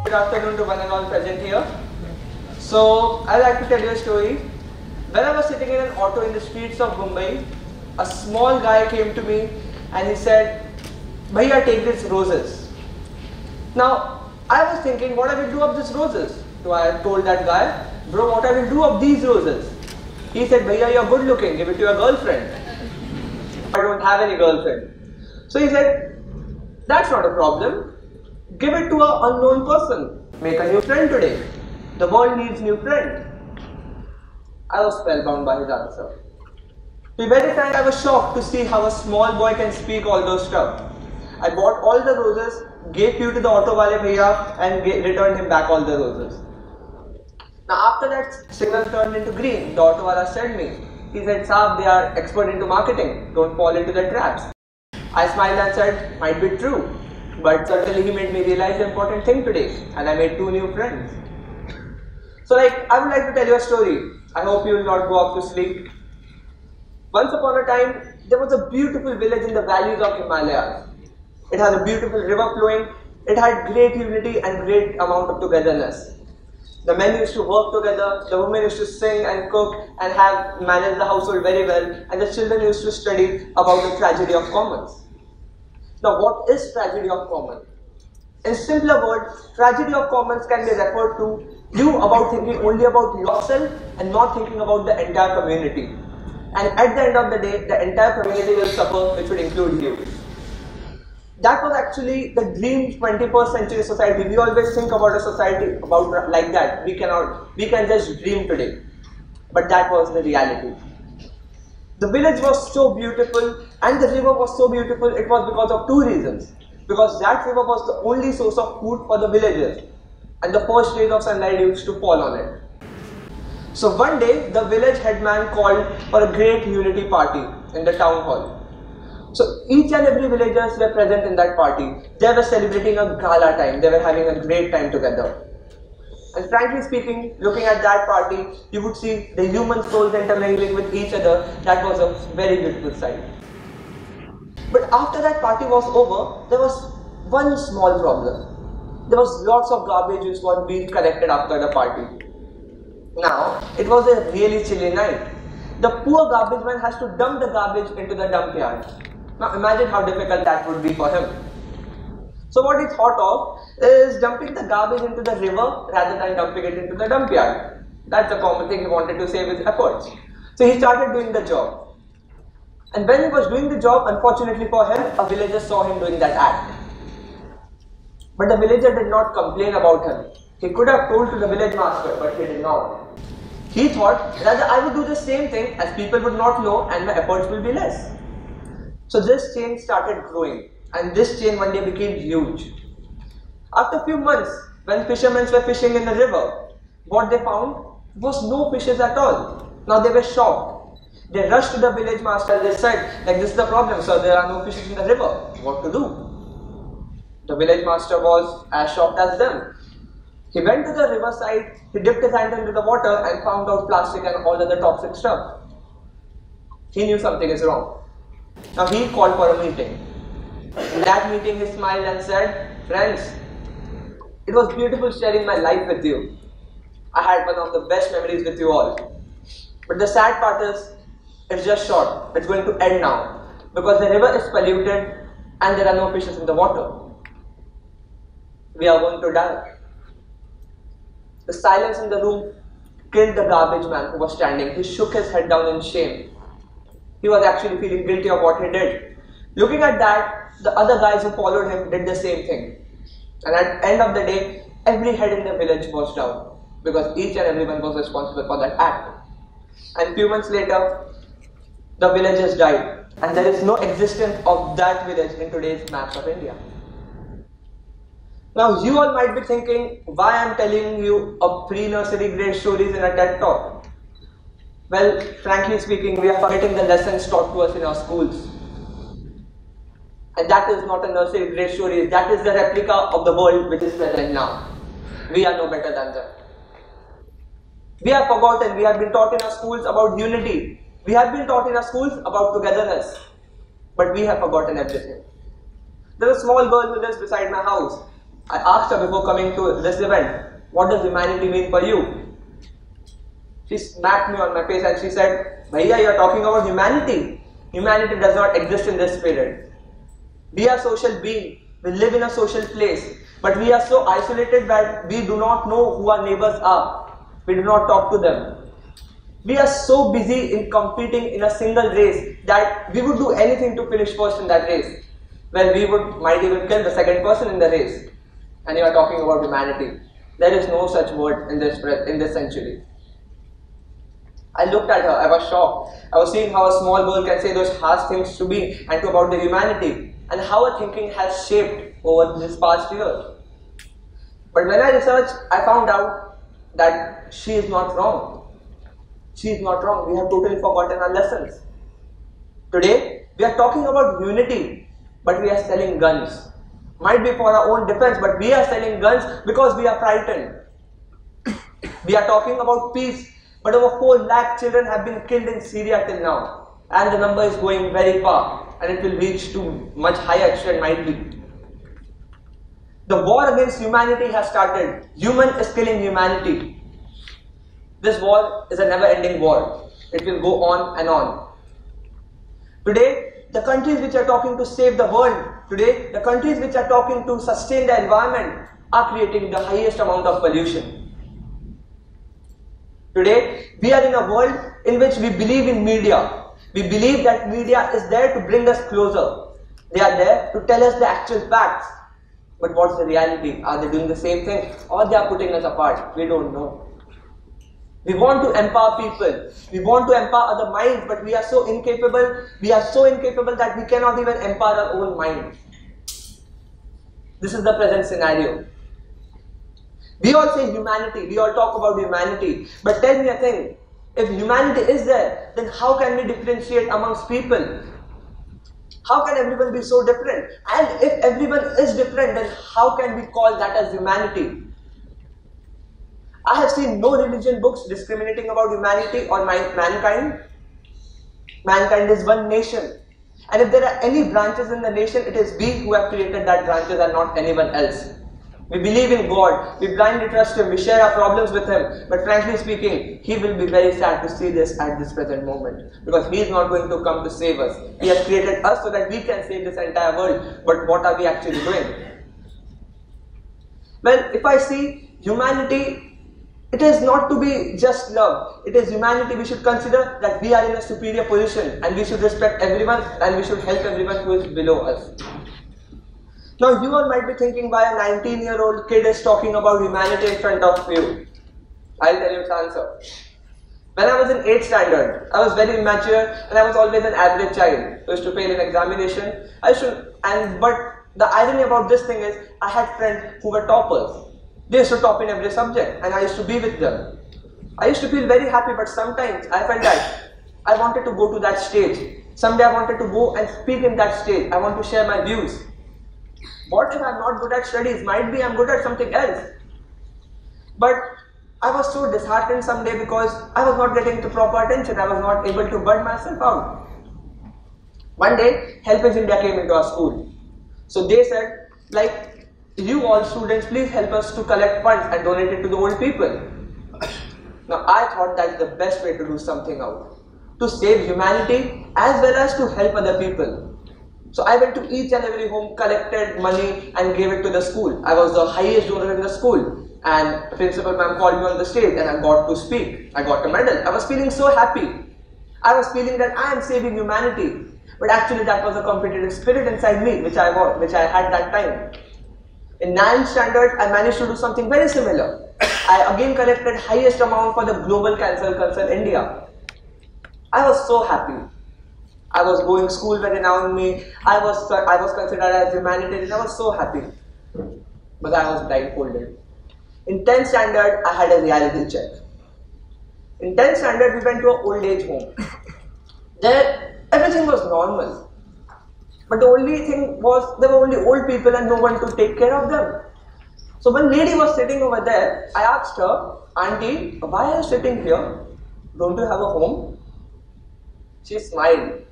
Good afternoon to one and all present here. So, I'd like to tell you a story. When I was sitting in an auto in the streets of Mumbai, a small guy came to me and he said, "Bhaiya, take these roses." Now, I was thinking, what I will do of these roses? So I told that guy, "Bro, what I will do of these roses?" He said, "Bhaiya, you're good looking, give it to your girlfriend." I don't have any girlfriend. So he said, "That's not a problem. Give it to an unknown person. Make a new friend today. The world needs new friends." I was spellbound by his answer. To be very frank, I was shocked to see how a small boy can speak all those stuff. I bought all the roses, gave few to the auto wale bhaiya and returned him back all the roses. Now after that signal turned into green, the auto wala said me. He said, "Saab, they are expert into marketing. Don't fall into the traps." I smiled and said, "Might be true." But certainly he made me realize the important thing today, and I made 2 new friends. So I would like to tell you a story. I hope you will not go off to sleep. Once upon a time, there was a beautiful village in the valleys of Himalayas. It had a beautiful river flowing. It had great unity and great amount of togetherness. The men used to work together, the women used to sing and cook and manage the household very well, and the children used to study about the tragedy of commons. Now, what is tragedy of commons? In simpler words, tragedy of commons can be referred to you about thinking only about yourself and not thinking about the entire community. And at the end of the day, the entire community will suffer, which would include you. That was actually the dream 21st century society. We always think about a society like that. We can just dream today. But that was the reality. The village was so beautiful and the river was so beautiful, it was because of 2 reasons. Because that river was the only source of food for the villagers, and the first rays of sunlight used to fall on it. So one day, the village headman called for a great unity party in the town hall. So each and every villagers were present in that party. They were celebrating a gala time. They were having a great time together. And frankly speaking, looking at that party, you would see the human souls intermingling with each other. That was a very beautiful sight. But after that party was over, there was one small problem. There was lots of garbage which was being collected after the party. Now, it was a really chilly night. The poor garbage man has to dump the garbage into the dump yard. Now imagine how difficult that would be for him. So what he thought of is dumping the garbage into the river rather than dumping it into the dump yard. That's the common thing he wanted to save his efforts. So he started doing the job. And when he was doing the job, unfortunately for him, a villager saw him doing that act. But the villager did not complain about him. He could have told to the village master, but he did not. He thought, rather I would do the same thing as people would not know and my efforts will be less. So this chain started growing, and this chain one day became huge. After a few months, when fishermen were fishing in the river, what they found was no fishes at all. Now they were shocked. They rushed to the village master. They said, "This is the problem, sir. There are no fishes in the river. What to do?" The village master was as shocked as them. He went to the riverside, he dipped his hand into the water and found out plastic and all other toxic stuff. He knew something is wrong. Now he called for a meeting. In that meeting, he smiled and said, "Friends, it was beautiful sharing my life with you. I had one of the best memories with you all. But the sad part is, it's just short. It's going to end now because the river is polluted and there are no fishes in the water. We are going to die." The silence in the room killed the garbage man who was standing. He shook his head down in shame. He was actually feeling guilty of what he did. Looking at that, the other guys who followed him did the same thing. And at the end of the day, every head in the village was down because each and everyone was responsible for that act. And few months later, the villagers died, and there is no existence of that village in today's maps of India. Now you all might be thinking why I am telling you a pre-nursery grade stories in a TED talk. Well, frankly speaking, we are forgetting the lessons taught to us in our schools. And that is not a nursery grade story, that is the replica of the world which is present now. We are no better than them. We have forgotten, we have been taught in our schools about unity. We have been taught in our schools about togetherness. But we have forgotten everything. There's a small girl who lives beside my house. I asked her before coming to this event, what does humanity mean for you? She smacked me on my face and she said, Bhaiya, you are talking about humanity. Humanity does not exist in this spirit. We are social beings. We live in a social place. But we are so isolated that we do not know who our neighbors are. We do not talk to them. We are so busy in competing in a single race that we would do anything to finish first in that race. Well, we might even kill the second person in the race. And you are talking about humanity. There is no such word in this century. I looked at her, I was shocked. I was seeing how a small girl can say those harsh things to me and to about the humanity, and how her thinking has shaped over this past year. But when I researched, I found out that she is not wrong. She is not wrong. We have totally forgotten our lessons. Today, we are talking about unity, but we are selling guns. Might be for our own defense, but we are selling guns because we are frightened. We are talking about peace, but over 4 lakh children have been killed in Syria till now. And the number is going very far, and it will reach to much higher extent, might be. The war against humanity has started. Human is killing humanity. This war is a never-ending war. It will go on and on. Today, the countries which are talking to save the world, today, the countries which are talking to sustain the environment are creating the highest amount of pollution. Today, we are in a world in which we believe in media. We believe that media is there to bring us closer. They are there to tell us the actual facts. But what's the reality? Are they doing the same thing? Or they are putting us apart? We don't know. We want to empower people. We want to empower other minds, but we are so incapable. We are so incapable that we cannot even empower our own mind. This is the present scenario. We all say humanity, we all talk about humanity, but tell me a thing, if humanity is there, then how can we differentiate amongst people? How can everyone be so different? And if everyone is different, then how can we call that as humanity? I have seen no religion books discriminating about humanity or mankind. Mankind is one nation. And if there are any branches in the nation, it is we who have created that branches and not anyone else. We believe in God, we blindly trust Him, we share our problems with Him, but frankly speaking, He will be very sad to see this at this present moment, because He is not going to come to save us. He has created us so that we can save this entire world, but what are we actually doing? Well, if I see humanity, it is not to be just love, it is humanity. We should consider that we are in a superior position and we should respect everyone and we should help everyone who is below us. Now you all might be thinking, why a 19-year-old kid is talking about humanity in front of you. I'll tell you its answer. When I was in 8th standard, I was very immature and I was always an average child. I used to fail in examination. But the irony about this thing is, I had friends who were toppers. They used to top in every subject and I used to be with them. I used to feel very happy, but sometimes I felt that I wanted to go to that stage. Someday I wanted to go and speak in that stage. I want to share my views. What if I'm not good at studies? Might be I'm good at something else. But I was so disheartened someday because I was not getting the proper attention. I was not able to burn myself out. One day, Helpage India came into our school. So they said, like, you all students, please help us to collect funds and donate it to the old people. Now I thought that's the best way to do something out. To save humanity as well as to help other people. So I went to each and every home, collected money and gave it to the school. I was the highest donor in the school, and the principal ma'am called me on the stage and I got to speak. I got a medal. I was feeling so happy. I was feeling that I am saving humanity. But actually that was a competitive spirit inside me which I had that time. In 9th standard, I managed to do something very similar. I again collected highest amount for the Global Cancer Concern India. I was so happy. I was going, school were renowned me, I was considered as humanitarian, I was so happy. But I was blindfolded. In 10th standard, I had a reality check. In 10th standard, we went to an old age home. There, everything was normal. But the only thing was, there were only old people and no one to take care of them. So one lady was sitting over there, I asked her, Auntie, why are you sitting here? Don't you have a home? She smiled.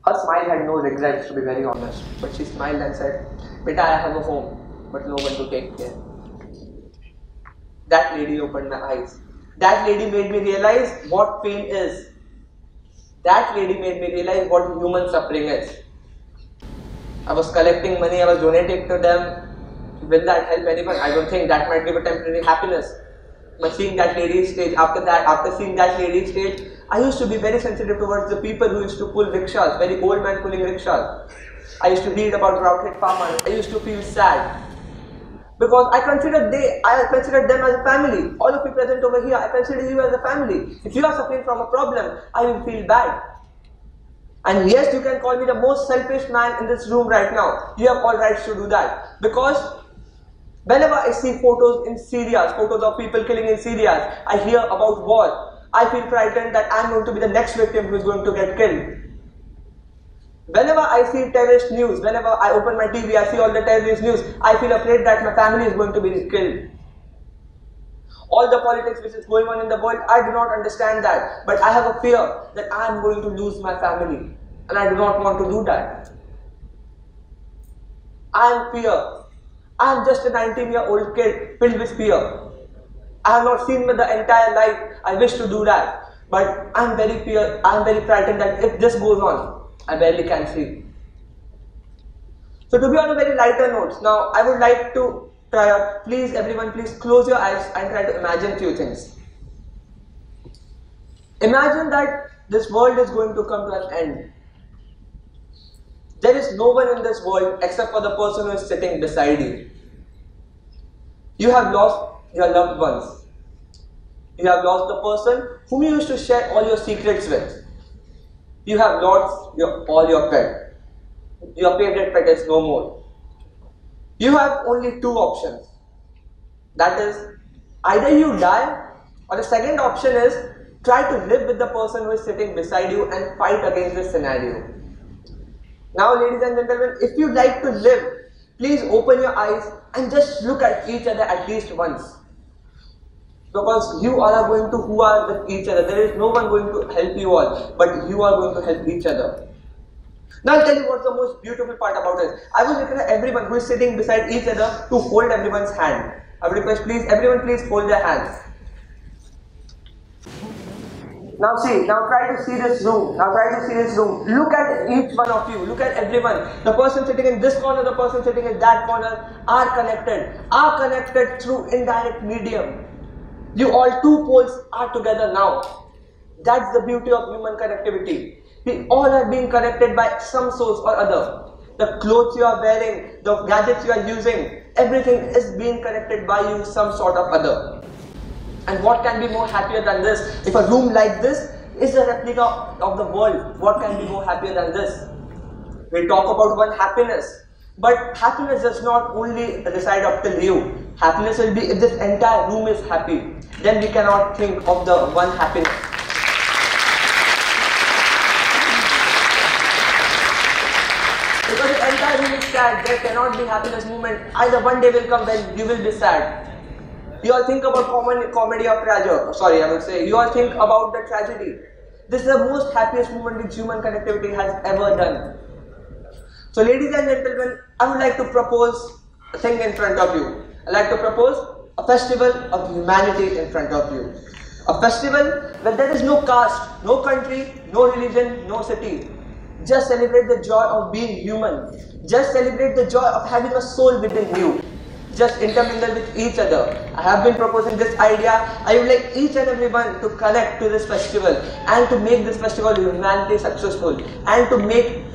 Her smile had no regrets, to be very honest, but she smiled and said, Beta, I have a home. but no one to take care. That lady opened my eyes. That lady made me realize what pain is. That lady made me realize what human suffering is. I was collecting money, I was donating to them. Will that help anyone? I don't think. That might give a temporary happiness. But seeing that lady stage, after seeing that lady stage, I used to be very sensitive towards the people who used to pull rickshaws, very old man pulling rickshaws. I used to read about drought-hit farmers. I used to feel sad. Because I considered them as a family. All of you present over here, I consider you as a family. If you are suffering from a problem, I will feel bad. And yes, you can call me the most selfish man in this room right now. You have all rights to do that. Because whenever I see photos in Syria, photos of people killing in Syria, I hear about war, I feel frightened that I am going to be the next victim who is going to get killed. Whenever I see terrorist news, whenever I open my TV, I see all the terrorist news, I feel afraid that my family is going to be killed. All the politics which is going on in the world, I do not understand that. But I have a fear that I am going to lose my family. And I do not want to do that. I am fear. I am just a 19-year-old kid filled with fear. I have not seen the entire life. I wish to do that. But I am very frightened that if this goes on, I barely can see. So to be on a very lighter note, now I would like to please everyone, please close your eyes and try to imagine few things. Imagine that this world is going to come to an end. There is no one in this world except for the person who is sitting beside you. You have lost your loved ones. You have lost the person whom you used to share all your secrets with. You have lost all your pet. Your favorite pet is no more. You have only two options. That is, either you die, or the second option is try to live with the person who is sitting beside you and fight against this scenario. Now, ladies and gentlemen, if you like to live, please open your eyes and just look at each other at least once. Because you all are going to who are with each other. There is no one going to help you all, but you are going to help each other. Now I'll tell you what's the most beautiful part about it. I will request everyone who is sitting beside each other to hold everyone's hand. I would request everyone please hold their hands. Now try to see this room. Look at each one of you. Look at everyone. The person sitting in this corner, the person sitting in that corner are connected through indirect medium. You all two poles are together now. That's the beauty of human connectivity. We all are being connected by some source or other. The clothes you are wearing, the gadgets you are using, everything is being connected by you some sort of other. And what can be more happier than this? If a room like this is a replica of the world, what can be more happier than this? We talk about one happiness. But happiness does not only reside up till you. Happiness will be if this entire room is happy. Then we cannot think of the one happiness. Because if the entire room is sad, there cannot be happiness movement. Either one day will come when you will be sad. You all think about comedy of tragedy. Sorry, I would say you all think about the tragedy. This is the most happiest moment which human connectivity has ever done. So ladies and gentlemen, I would like to propose a thing in front of you. I would like to propose a festival of humanity in front of you. A festival where there is no caste, no country, no religion, no city. Just celebrate the joy of being human. Just celebrate the joy of having a soul within you. Just intermingle with each other. I have been proposing this idea. I would like each and everyone to connect to this festival and to make this festival of humanity successful and to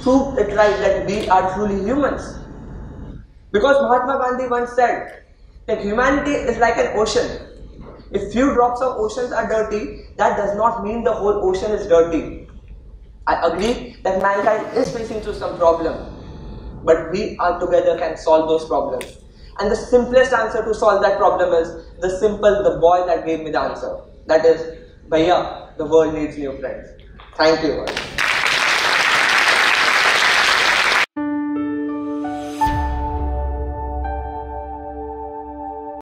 prove it right that we are truly humans. Because Mahatma Gandhi once said that humanity is like an ocean. If few drops of oceans are dirty, that does not mean the whole ocean is dirty. I agree that mankind is facing through some problem, but we all together can solve those problems. And the simplest answer to solve that problem is the boy that gave me the answer. That is, Bhaiya, the world needs new friends. Thank you.